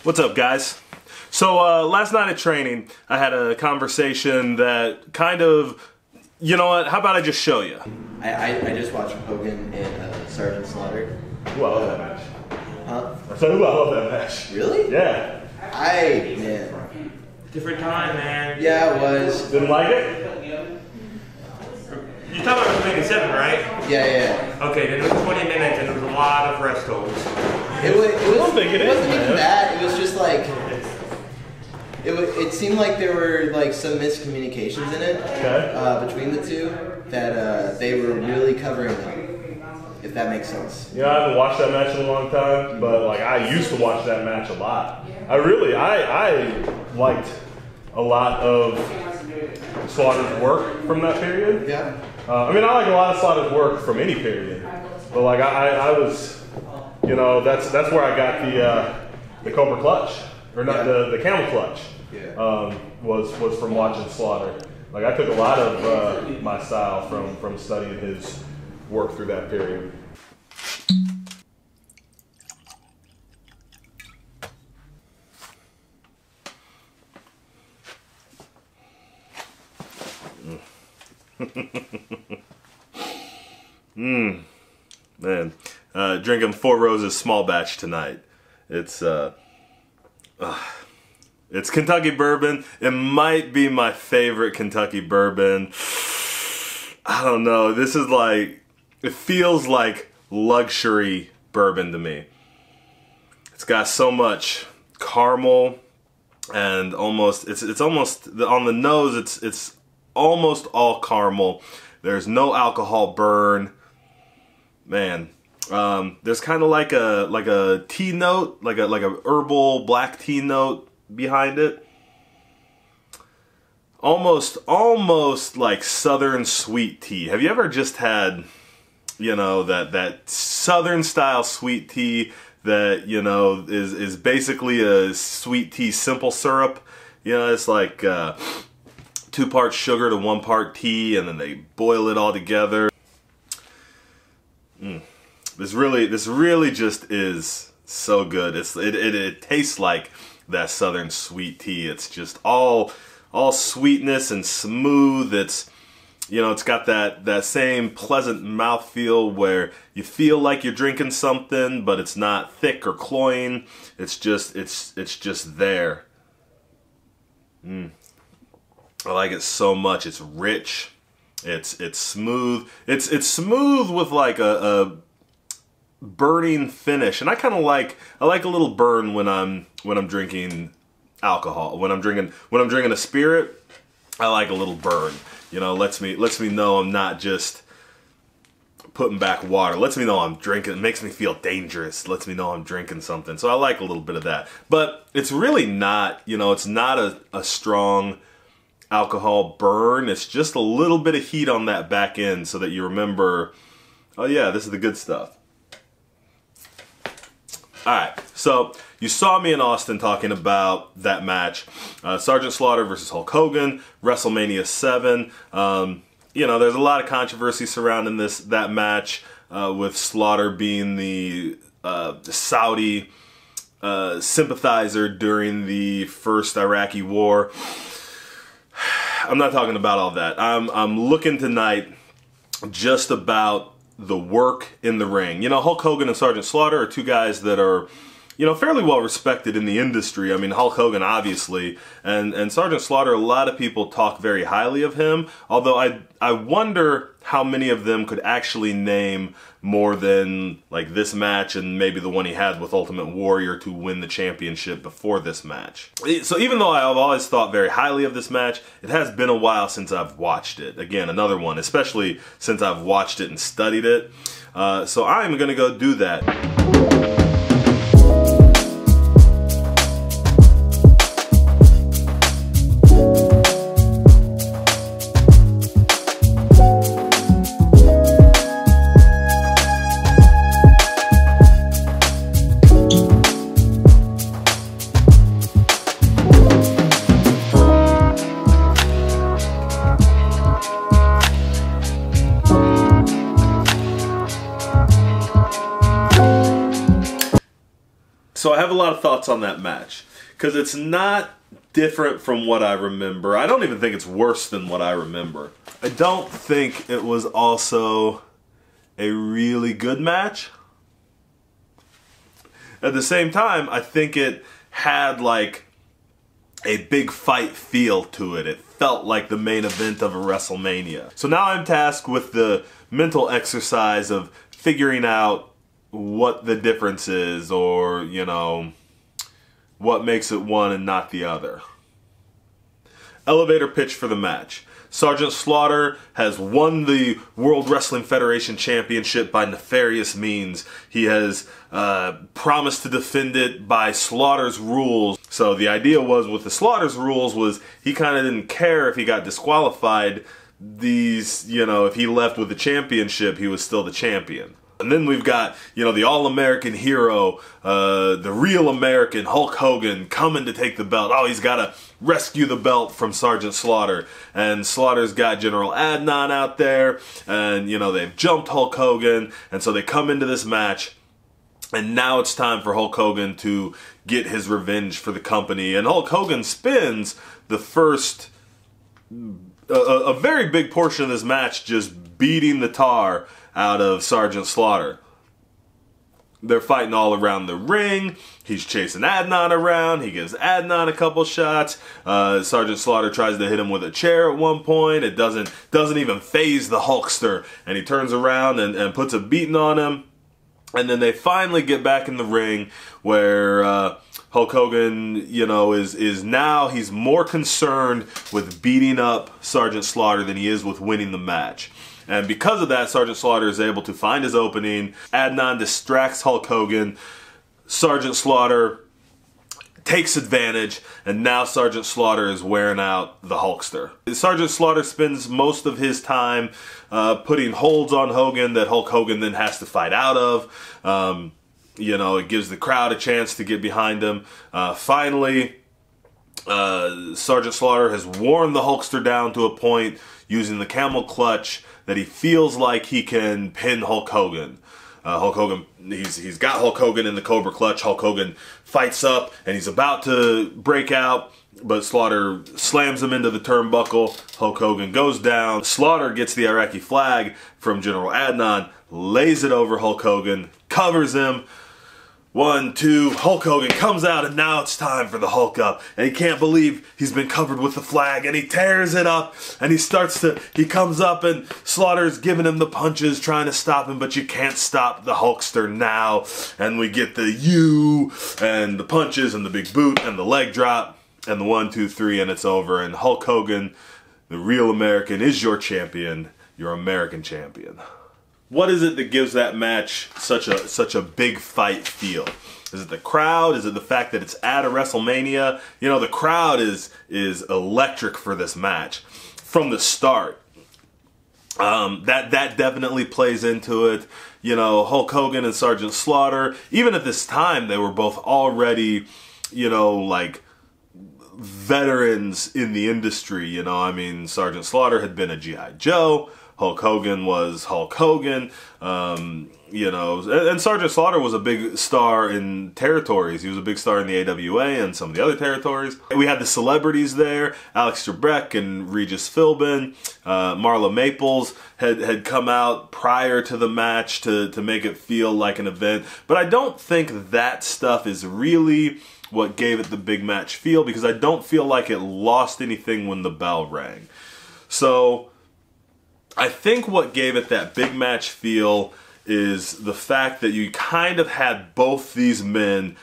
What's up, guys? So last night at training, I had a conversation that kind of, you know what, how about I just show you? I just watched Hogan and Sergeant Slaughter. Ooh, I love that match. Huh? I said, ooh, I love that match. Really? Yeah. Man. Different time, man. Yeah, it was. Didn't like it? You're talking about WrestleMania 7, right? Yeah. Okay, then it was 20 minutes and there was a lot of rest holds. It wasn't it even that. It was just like it seemed like there were like some miscommunications in it between the two that they were really covering them, if that makes sense. You know, I haven't watched that match in a long time, but like I used to watch that match a lot. I liked a lot of Slaughter's work from that period. Yeah. I mean, I like a lot of Slaughter's work from any period, but like I was, you know, that's where I got the Cobra Clutch, or not the Camel Clutch. Yeah. Was from watching Slaughter. Like I took a lot of my style from studying his work through that period. Man, drinking Four Roses small batch tonight. It's Kentucky bourbon. It might be my favorite Kentucky bourbon. I don't know. This is like, it feels like luxury bourbon to me. It's got so much caramel and almost, it's almost, on the nose, it's almost all caramel. There's no alcohol burn. Man, there's kind of like a tea note, like a herbal black tea note behind it. Almost like southern sweet tea. Have you ever just had, you know, that southern style sweet tea that, you know, is basically a sweet tea simple syrup? You know, it's like 2 parts sugar to 1 part tea, and then they boil it all together. This really just is so good. It tastes like that southern sweet tea. It's just all sweetness and smooth. It's, you know, it's got that same pleasant mouthfeel where you feel like you're drinking something, but it's not thick or cloying. It's just there. I like it so much. It's rich. It's smooth. It's smooth with like a burning finish, and I kind of like a little burn when I'm drinking alcohol. When I'm drinking a spirit, I like a little burn. You know, lets me know I'm not just putting back water. Lets me know I'm drinking. It makes me feel dangerous. Lets me know I'm drinking something. So I like a little bit of that. But it's really not, you know, it's not a strong alcohol burn. It's just a little bit of heat on that back end so that you remember, oh yeah, this is the good stuff. Alright, so you saw me in Austin talking about that match, Sergeant Slaughter versus Hulk Hogan, WrestleMania 7. You know, there's a lot of controversy surrounding that match, with Slaughter being the Saudi sympathizer during the first Iraqi war. I'm not talking about all that. I'm looking tonight just about the work in the ring. You know, Hulk Hogan and Sergeant Slaughter are two guys that are, you know, fairly well respected in the industry. I mean, Hulk Hogan, obviously, and Sergeant Slaughter, a lot of people talk very highly of him, although I wonder how many of them could actually name more than, like, this match and maybe the one he had with Ultimate Warrior to win the championship before this match. So even though I've always thought very highly of this match, it has been a while since I've watched it. Again, another one, especially since I've watched it and studied it. So I'm going to go do that. So I have a lot of thoughts on that match, because it's not different from what I remember. I don't even think it's worse than what I remember. I don't think it was also a really good match. At the same time, I think it had like a big fight feel to it. It felt like the main event of a WrestleMania. So now I'm tasked with the mental exercise of figuring out what the difference is, or, you know, what makes it one and not the other. Elevator pitch for the match. Sergeant Slaughter has won the World Wrestling Federation Championship by nefarious means. He has promised to defend it by Slaughter's rules. So the idea was, with the Slaughter's rules, was he kind of didn't care if he got disqualified. If he left with the championship, he was still the champion. And then we've got, the all-American hero, the real American Hulk Hogan coming to take the belt. Oh, he's got to rescue the belt from Sergeant Slaughter. And Slaughter's got General Adnan out there, and, they've jumped Hulk Hogan. And so they come into this match, and now it's time for Hulk Hogan to get his revenge for the company. And Hulk Hogan spends the first, a very big portion of this match just beating the tar out of Sergeant Slaughter. They're fighting all around the ring. He's chasing Adnan around. He gives Adnan a couple shots. Sergeant Slaughter tries to hit him with a chair at one point. It doesn't even faze the Hulkster, and he turns around and puts a beating on him. And then they finally get back in the ring, where Hulk Hogan, is now, he's more concerned with beating up Sergeant Slaughter than he is with winning the match. And because of that, Sergeant Slaughter is able to find his opening. Adnan distracts Hulk Hogan. Sergeant Slaughter takes advantage, and now Sergeant Slaughter is wearing out the Hulkster. Sergeant Slaughter spends most of his time putting holds on Hogan that Hulk Hogan then has to fight out of. It gives the crowd a chance to get behind him. Finally, Sergeant Slaughter has worn the Hulkster down to a point using the camel clutch that he feels like he can pin Hulk Hogan. Hulk Hogan, he's got Hulk Hogan in the Cobra Clutch. Hulk Hogan fights up, and he's about to break out, but Slaughter slams him into the turnbuckle. Hulk Hogan goes down. Slaughter gets the Iraqi flag from General Adnan, lays it over Hulk Hogan, covers him. 1, 2, Hulk Hogan comes out, and now it's time for the Hulk up. And he can't believe he's been covered with the flag, and he tears it up, and he comes up, and Slaughter's giving him the punches, trying to stop him, but you can't stop the Hulkster now. And we get the U, and the punches, and the big boot, and the leg drop, and the 1, 2, 3, and it's over. And Hulk Hogan, the real American, is your champion, your American champion. What is it that gives that match such a big fight feel? Is it the crowd? Is it the fact that it's at a WrestleMania? The crowd is electric for this match from the start. That definitely plays into it. Hulk Hogan and Sergeant Slaughter, even at this time, they were both already, like veterans in the industry. Sergeant Slaughter had been a G.I. Joe. Hulk Hogan was Hulk Hogan, and Sergeant Slaughter was a big star in territories. He was a big star in the AWA and some of the other territories. We had the celebrities there. Alex Trebek and Regis Philbin. Marla Maples had come out prior to the match to make it feel like an event. But I don't think that stuff is really what gave it the big match feel, because I don't feel like it lost anything when the bell rang. So I think what gave it that big match feel is the fact that you kind of had both these men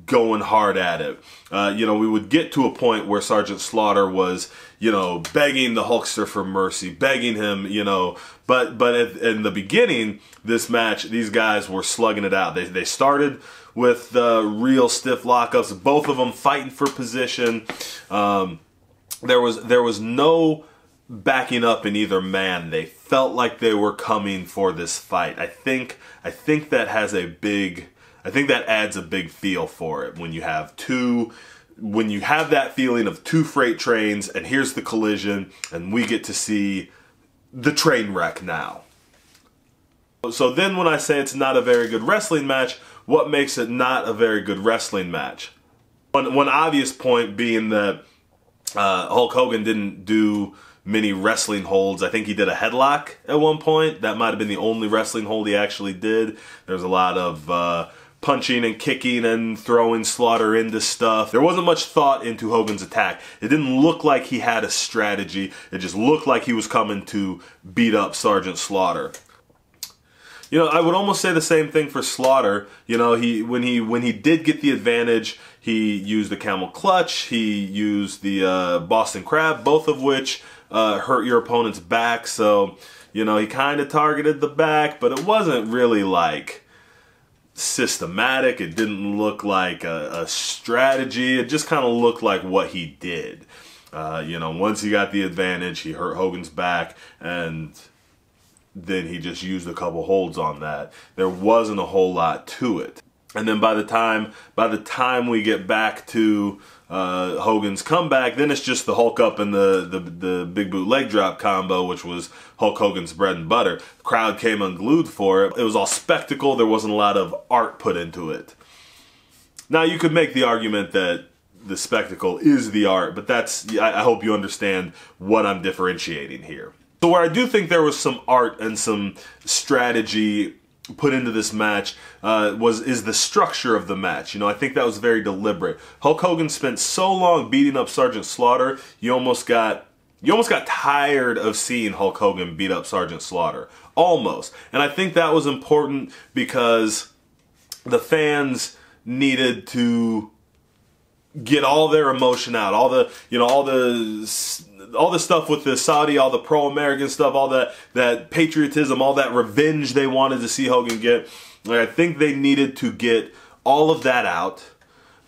going hard at it. We would get to a point where Sergeant Slaughter was, begging the Hulkster for mercy, begging him, but in the beginning, this match, these guys were slugging it out. They started with real stiff lockups, both of them fighting for position. There was no backing up in either man. They felt like they were coming for this fight. I think that adds a big feel for it when you have that feeling of two freight trains, and here's the collision, and we get to see the train wreck now. So then when I say it's not a very good wrestling match, what makes it not a very good wrestling match. One obvious point being that Hulk Hogan didn't do many wrestling holds. I think he did a headlock at one point. That might have been the only wrestling hold he actually did. There's a lot of punching and kicking and throwing Slaughter into stuff. There wasn't much thought into Hogan's attack. It didn't look like he had a strategy. It just looked like he was coming to beat up Sergeant Slaughter. You know, I would almost say the same thing for Slaughter. You know, when he did get the advantage, he used the camel clutch. He used the Boston Crab, both of which hurt your opponent's back. So, you know, he kind of targeted the back, but it wasn't really like systematic. It didn't look like a strategy. It just kind of looked like what he did. You know, once he got the advantage, he hurt Hogan's back, and then he just used a couple holds on that. There wasn't a whole lot to it. And then by the time we get back to Hogan's comeback, then it's just the Hulk up and the big boot leg drop combo, which was Hulk Hogan's bread and butter. The crowd came unglued for it. It was all spectacle. There wasn't a lot of art put into it. Now, you could make the argument that the spectacle is the art, but I hope you understand what I'm differentiating here. So where I do think there was some art and some strategy put into this match is the structure of the match. You know, I think that was very deliberate. Hulk Hogan spent so long beating up Sergeant Slaughter, you almost got tired of seeing Hulk Hogan beat up Sergeant Slaughter. Almost. And I think that was important because the fans needed to get all their emotion out, all the stuff with the Saudi, all the pro-American stuff, all that patriotism, all that revenge they wanted to see Hogan get. Like, I think they needed to get all of that out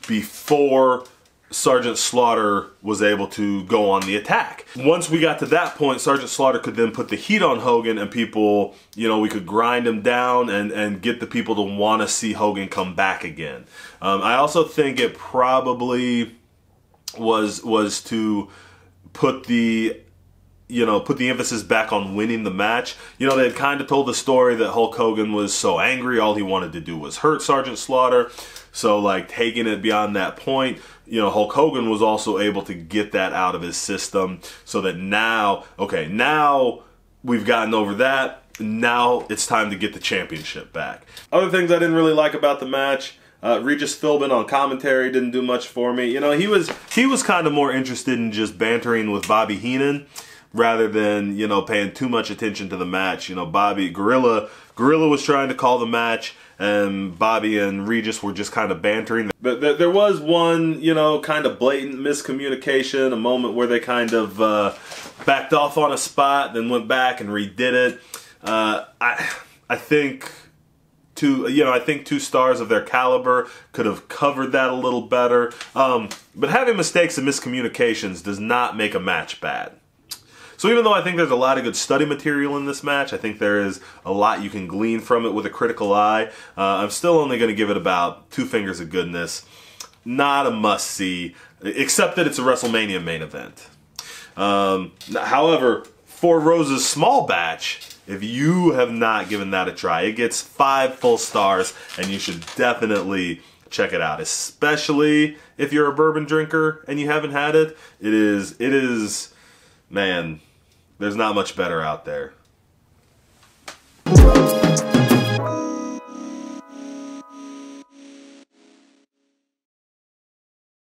before Sergeant Slaughter was able to go on the attack. Once we got to that point, Sergeant Slaughter could then put the heat on Hogan, and people, you know, we could grind him down and get the people to want to see Hogan come back again. I also think it probably was to put the emphasis back on winning the match. You know, they had kind of told the story that Hulk Hogan was so angry, all he wanted to do was hurt Sergeant Slaughter. So, like, taking it beyond that point, you know, Hulk Hogan was also able to get that out of his system so that now we've gotten over that. Now it's time to get the championship back. Other things I didn't really like about the match, Regis Philbin on commentary didn't do much for me. You know, he was kind of more interested in just bantering with Bobby Heenan rather than, you know, paying too much attention to the match. You know, Gorilla was trying to call the match, and Bobby and Regis were just kind of bantering. But there was one, you know, kind of blatant miscommunication, a moment where they kind of backed off on a spot, then went back and redid it. I think two stars of their caliber could have covered that a little better. But having mistakes and miscommunications does not make a match bad. So even though I think there's a lot of good study material in this match, I think there is a lot you can glean from it with a critical eye, I'm still only going to give it about 2 fingers of goodness. Not a must-see, except that it's a WrestleMania main event. However, for Rose's small batch, if you have not given that a try, it gets 5 full stars, and you should definitely check it out, especially if you're a bourbon drinker and you haven't had it. It is, man, there's not much better out there.